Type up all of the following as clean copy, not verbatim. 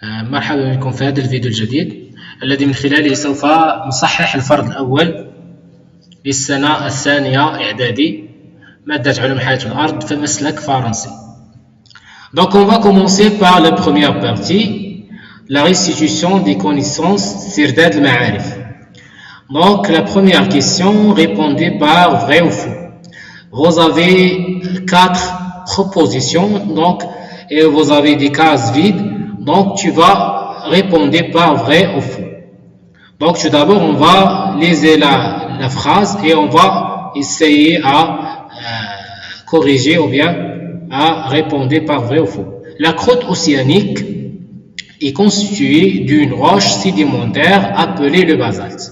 مرحبا بكم في هذا الفيديو الجديد الذي من خلاله سوف نصحح الفرض الأول للسنة الثانية إعدادي مادة علوم حياة الأرض في مسلك فرنسي. Donc on va commencer par la première partie, la restitution des connaissances sur Dad al-Ma'arif. Donc la première question, répondez par vrai ou faux. Vous avez 4 propositions donc, et vous avez des cases vides. Donc, tu vas répondre par vrai ou faux. Donc, tout d'abord, on va lire la phrase et on va essayer à corriger ou bien à répondre par vrai ou faux. La croûte océanique est constituée d'une roche sédimentaire appelée le basalte.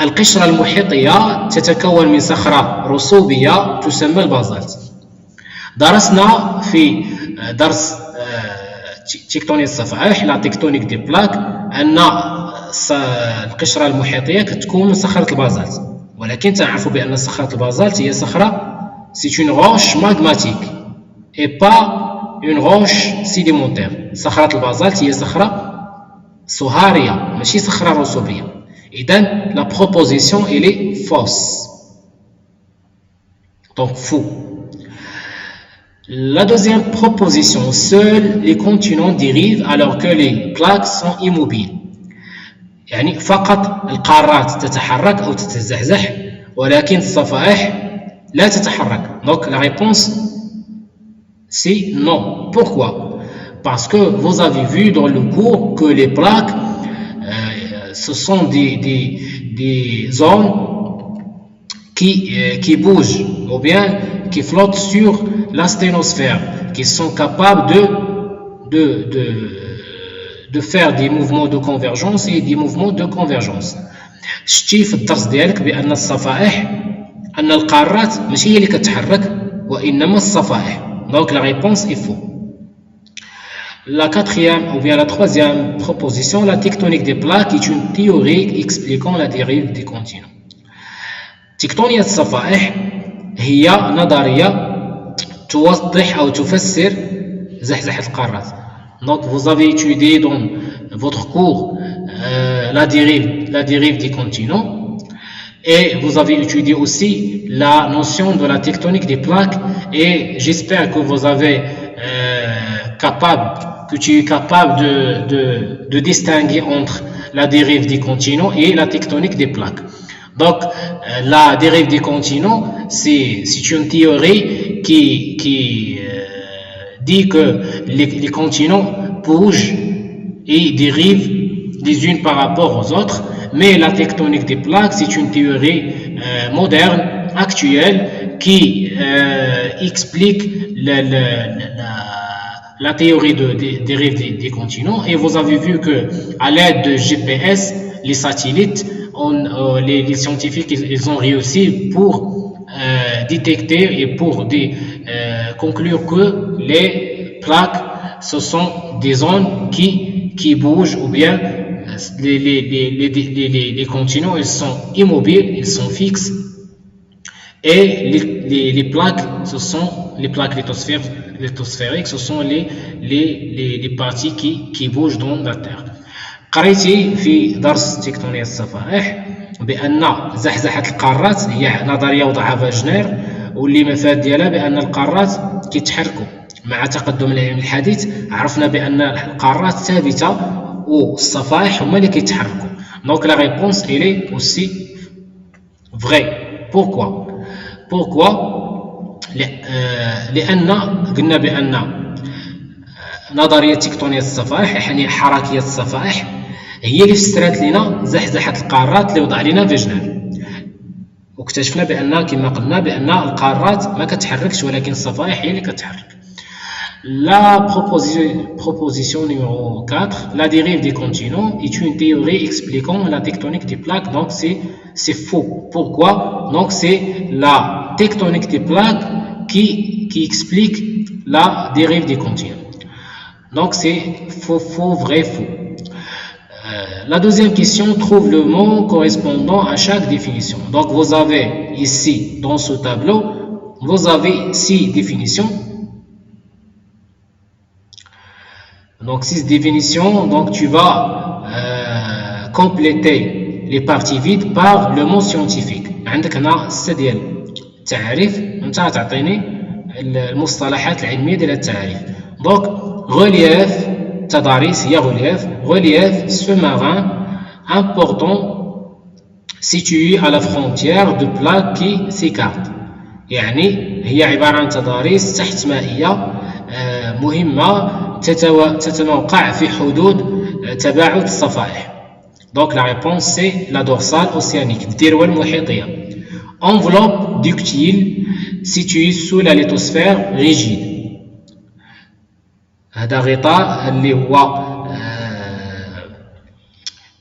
القشرة المحيطية تتكون من صخرة رسوبية تسمى البازالت. درسنا في درس تكتونية الصفائح لا تكتونيك دي بلاك أن القشرة المحيطية كتكون من صخرة البازالت، ولكن تعرفوا بأن صخرة البازالت هي صخرة c'est une roche magmatique et pas une roche sédimentaire. صخرة البازالت هي صخرة صهارية ماشي صخرة رسوبية. إذن la proposition elle est fausse, donc faux. La deuxième proposition, seuls les continents dérivent alors que les plaques sont immobiles. يعني فقط القارات تتحرك أو تتزحزح ولكن الصفائح لا تتحرك. Donc la réponse c'est non. Pourquoi? Parce que vous avez vu dans le cours que les plaques ce sont des zones qui bougent ou bien qui flottent sur la sténosphère, qui sont capables de faire des mouvements de convergence et des mouvements de convergence. شتي في الدرس ديالك بأن الصفائح أن القارات ماشي هي اللي كتحرك وإنما الصفائح. Donc la réponse est faux. La quatrième ou bien la troisième proposition, la tectonique des plaques est une théorie expliquant la dérive des continents. تكتونية الصفائح هي نظرية توضح أو تفسر زحزحة القارات. Donc vous avez étudié dans votre cours la dérive des continents et vous avez étudié aussi la notion de la tectonique des plaques et j'espère que vous avez tu es capable de distinguer entre la dérive des continents et la tectonique des plaques. Donc, la dérive des continents, c'est une théorie qui dit que les continents bougent et dérivent les unes par rapport aux autres, mais la tectonique des plaques, c'est une théorie moderne, actuelle, qui explique la théorie de dérive des continents. Et vous avez vu que à l'aide de GPS, les satellites, les scientifiques ils ont réussi pour détecter et pour conclure que les plaques ce sont des zones qui bougent ou bien les continents ils sont immobiles, ils sont fixes et les plaques ce sont les plaques lithosphériques ce sont les parties qui bougent dans la terre. قريتي في درس تكتونية الصفائح بأن زحزحة القارات هي نظرية وضعها فاجنير واللي مفاد ديالها بأن القارات كيتحركوا مع تقدم العلم الحديث. عرفنا بأن القارات ثابتة والصفائح هما اللي كيتحركوا. Donc la réponse elle est aussi vraie. Pourquoi لأن قلنا بأن نظرية تكتونية الصفائح يعني حركية الصفائح هي اللي فسرت لنا زحزحة القارات اللي وضع لنا فيجنر واكتشفنا بأن كما قلنا بأن القارات ما كتحركش ولكن الصفائح هي اللي كتحرك. La proposition numéro 4, la dérive des continents est une théorie expliquant la tectonique des plaques. Donc c'est faux. Pourquoi? Donc c'est la tectonique des plaques qui explique la dérive des continents. Donc c'est faux, vrai, faux. La deuxième question, trouve le mot correspondant à chaque définition. Donc vous avez ici dans ce tableau, vous avez 6 définitions. Donc 6 définitions. Donc tu vas compléter les parties vides par le mot scientifique. عندك هنا 6 ديال التعاريف، انت غتعطيني المصطلحات العلميه ديال التعاريف. دونك غولييف، تضاريس هي غولييف sous-marin important situé à la frontière de plaques qui s'écartent. يعني هي عبارة عن تضاريس تحت مائية مهمة تتوقع في حدود تباعد الصفائح. Donc la réponse c'est la dorsale océanique, الذروة المحيطية. Enveloppe ductile située sous la lithosphère rigide. هذا غطاء اللي هو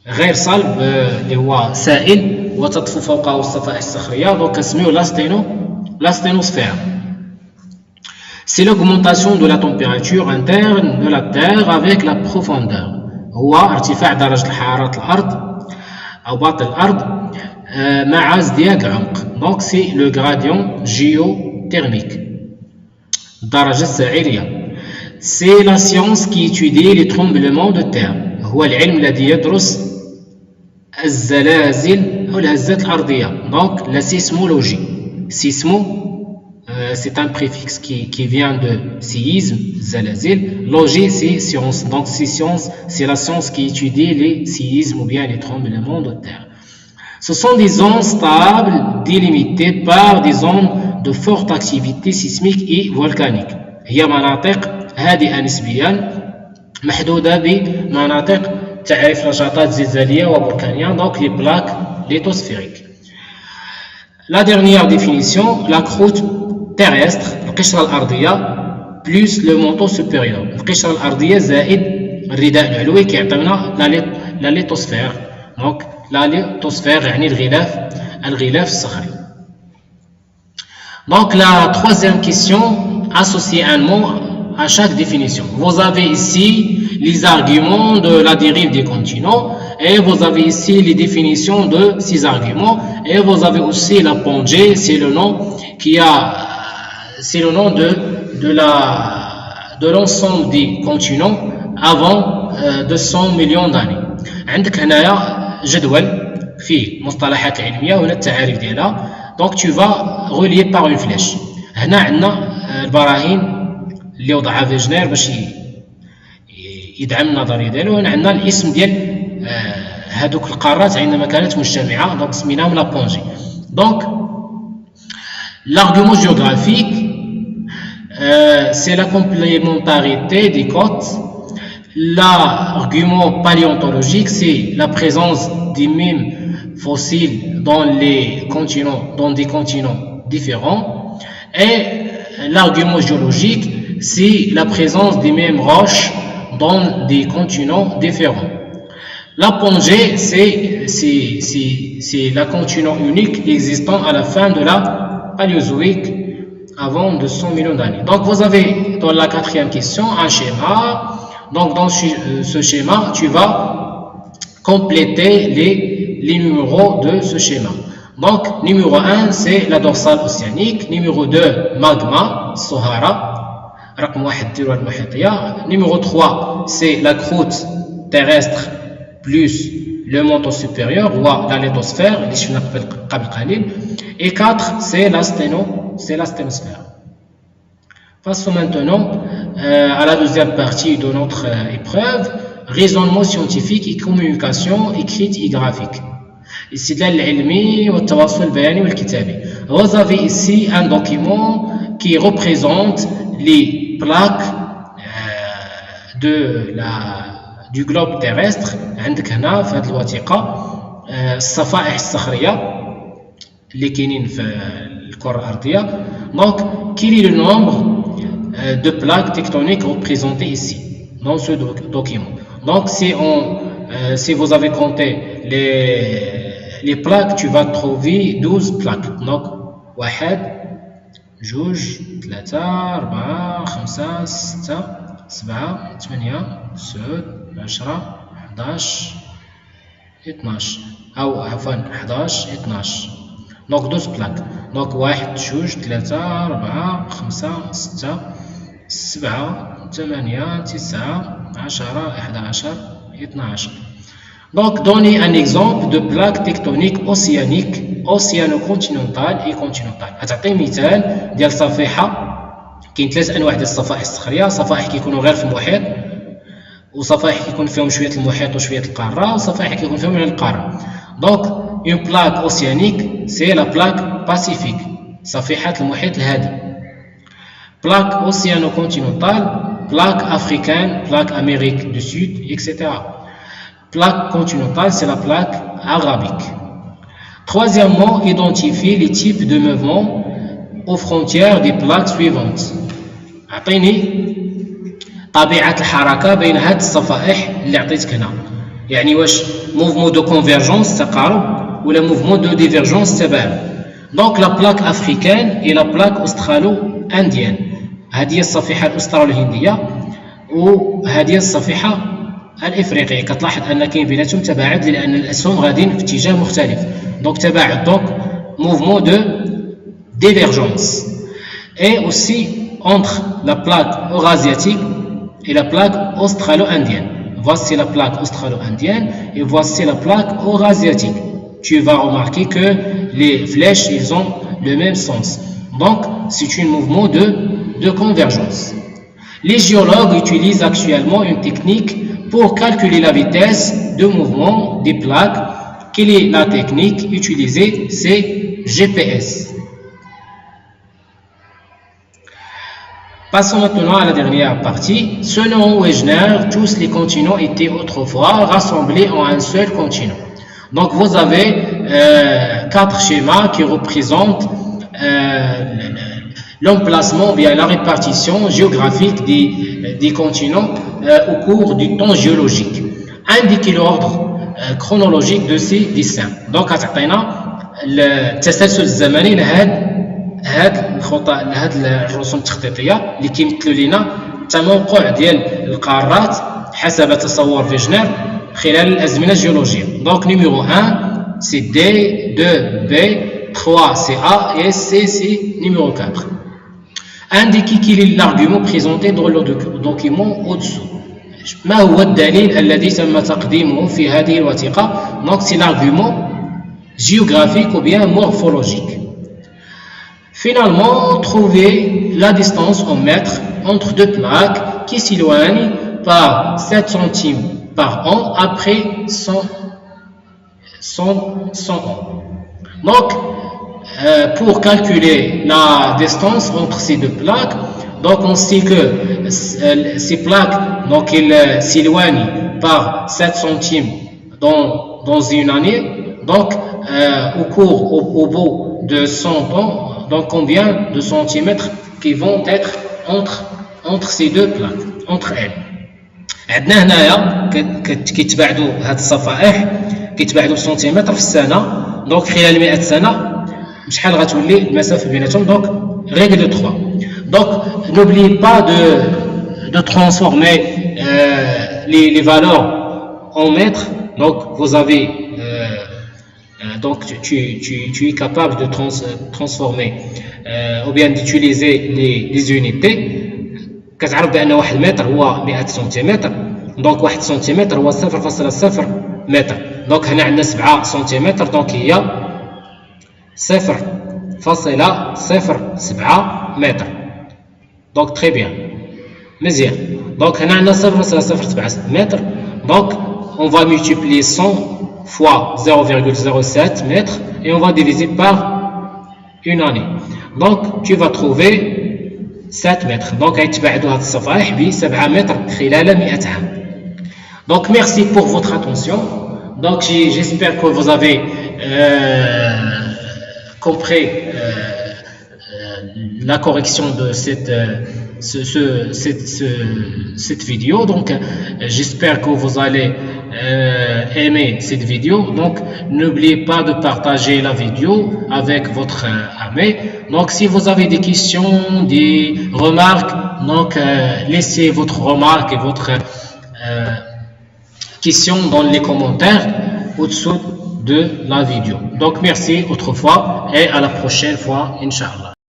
غير صلب اللي هو سائل وتطفو فوقه الصفائح الصخرية، دونك كنسميوه l'asténosphère. C'est l'augmentation de la température interne de la Terre avec la profondeur. هو ارتفاع درجة حرارة الأرض أو باطن الأرض مع ازدياد العمق. دونك سي لو غراديون جيوتhermique، الدرجة السعيرية. C'est la science qui étudie les tremblements de terre. هو العلم الذي يدرس الزلازل أو الهزات الأرضية. Donc la sismologie. Sismo, c'est un préfixe qui vient de séisme, zalazil. Logie, c'est science. Donc c'est la science qui étudie les séismes ou bien les tremblements de terre. Ce sont des zones stables délimitées par des zones de forte activité sismique et volcanique. هي مناطق هادئة نسبيا محدودة بمناطق تعرف نشاطات زلزالية وبركانية. Donc les plaques lithosphériques. La dernière définition, la croûte terrestre، القشرة الأرضية plus le manteau supérieur. القشرة الأرضية زائد الرداء العلوي كيعطينا la lithosphère. Donc la lithosphère يعني الغلاف الصخري. Donc la troisième question, associez un mot à chaque définition. Vous avez ici les arguments de la dérive des continents et vous avez ici les définitions de ces arguments et vous avez aussi la plongée, c'est le nom de l'ensemble des continents avant 200 millions d'années. عندك هنايا جدول فيه مصطلحات علمية وهنا التعاريف ديالها. Donc tu vas relier par une flèche. هنا عندنا البراهين اللي وضعها فيجنير باش يدعم النظريه ديالو. هنا عندنا الاسم ديال هذوك القارات عندما كانت مجتمعه، دونك سميناهم لا بونجي. دونك l'argument géographique c'est la complémentarité des côtes. L'argument paléontologique c'est la présence des mêmes fossiles dans des continents différents. Et l'argument géologique c'est la présence des mêmes roches dans des continents différents. La plongée, c'est la continent unique existant à la fin de la Paléozoïque avant 200 millions d'années. Donc vous avez dans la quatrième question un schéma. Donc dans ce schéma, tu vas compléter les numéros de ce schéma. Donc numéro 1 c'est la dorsale océanique, numéro 2 magma, Sahara. رقم 1 الذروة المحيطية. Numéro 3 c'est la croûte terrestre plus le manteau supérieur ou la lithosphère اللي شفنا قبل قليل. Et 4 c'est l'asténosphère. Passons maintenant à la deuxième partie de notre épreuve, raisonnement scientifique et communication écrite et graphique. الاستدلال العلمي والتواصل البياني والكتابي. Vous avez ici un document qui représente les plaques du globe terrestre. عندك هنا في هذه الوثيقة الصفائح الصخرية اللي كاينين في الكرة الأرضية. Donc quel est le nombre de plaques tectoniques représentées ici dans ce document. Donc si vous avez compté les plaques, tu vas trouver 12 plaques. Donc 1 جوج 3 4 5 6 7 8 9 10 11 12 أو عفوا 11 12. Donc 12 plaques. Donc 1 جوج 3 4 5 6 7 8 9 10 11 12. Donc donnez un exemple de plaque tectonique océanique océano-continentale et continentale. غتعطي مثال ديال صفيحه. كاين 3 انواع ديال الصفائح الصخريه، صفائح كيكونوا غير في المحيط، وصفائح كيكون فيهم شويه المحيط وشويه القاره، وصفائح كيكون فيهم غير القاره. دونك اون بلاك اوسيانيك سي لا بلاك باسيفيك، صفيحه المحيط الهادي. بلاك اوسيانو كونتينونتال، بلاك افريكان، بلاك امريك دو سود اكسيتيرا. Plaque continentale, c'est la plaque arabique. Troisièmement, identifier les types de mouvements aux frontières des plaques suivantes. أعطيني طبيعة الحركة بين هاد الصفائح اللي عطيتك هنا. يعني واش موفمون دو كونفيرجونس تقارب ولا موفمون دو ديفيرجونس تباعد. دونك لا بلاك أفريكان إي لا بلاك أسترالو أنديان. هذه هي الصفيحة الأسترالو هندية وهذه الصفيحة الافريقيه. كتلاحظ ان كاين بيناتهم تباعد لان الاسهم غاديين في اتجاه مختلف. دونك تباعد، دونك موفمون دو ديفيرجونس. اي اوسي entre la plaque eurasiatique et la plaque australo-indienne. Voici la plaque australo-indienne et voici la plaque eurasiatique. Tu vas remarquer que les flèches ils ont le même sens. Donc c'est un mouvement de convergence. Les géologues utilisent actuellement une technique pour calculer la vitesse de mouvement des plaques. Quelle est la technique utilisée? C'est GPS. Passons maintenant à la dernière partie. Selon Wegener, tous les continents étaient autrefois rassemblés en un seul continent. Donc vous avez 4 schémas qui représentent l'emplacement, bien la répartition géographique des continents au cours du temps géologique. Indiquez l'ordre chronologique de ces dessins. Donc غتعطينا التسلسل الزمني لهاد الخطى، لهاد الرسوم التخطيطيه اللي كيمثلوا لنا التموقع ديال القارات حسب تصور فيجنر خلال الازمنه الجيولوجيه. دونك نيميرو 1 سي دي، 2 بي، 3 سي A et C c'est numéro 4. Indiquez quel est l'argument présenté dans le document au-dessous. ما هو الدليل الذي تم تقديمه في هذه الوثيقة؟ Donc c'est l'argument géographique ou bien morphologique. Finalement, trouvez la distance en mètres entre deux plaques qui s'éloignent par 7 centimes par an après 100 ans. Donc, pour calculer la distance entre ces deux plaques, donc on sait que ces plaques, donc elles s'éloignent par 7 centimes dans une année. Donc, au bout de 100 ans, donc combien de centimètres qui vont être entre ces deux plaques, entre elles. عندنا هنايا كيتباعدوا هاد الصفائح كيتباعدوا سنتيمتر في السنه. دونك خلال 100 سنه شحال غتولي المسافه بيناتهم؟ دونك règle de 3. Donc n'oubliez pas de transformer les valeurs en mètres. Donc vous avez donc tu es capable de transformer ou bien d'utiliser les unités. كتعرف بان 1 متر هو 100 سنتيمتر. دونك 1 سنتيمتر هو 0.0 متر. دونك هنا عندنا 7 سنتيمتر، دونك هي 0.07 متر. دونك تري بيان مزيان. دونك هنا عندنا 0.07 متر. دونك on va multiplier 100 fois 0.07 mètres et on va diviser par une année. Donc tu vas trouver 7 mètres. Donc غيتباعدوا هاد الصفائح ب 7 متر خلال 100 عام. Donc merci pour votre attention. Donc j'espère que vous avez compris la correction de cette vidéo. Donc j'espère que vous allez aimer cette vidéo. Donc n'oubliez pas de partager la vidéo avec votre ami. Donc si vous avez des questions, des remarques, donc laissez votre remarque et votre question dans les commentaires au-dessous de la vidéo. Donc merci autrefois et à la prochaine fois, Inch'Allah.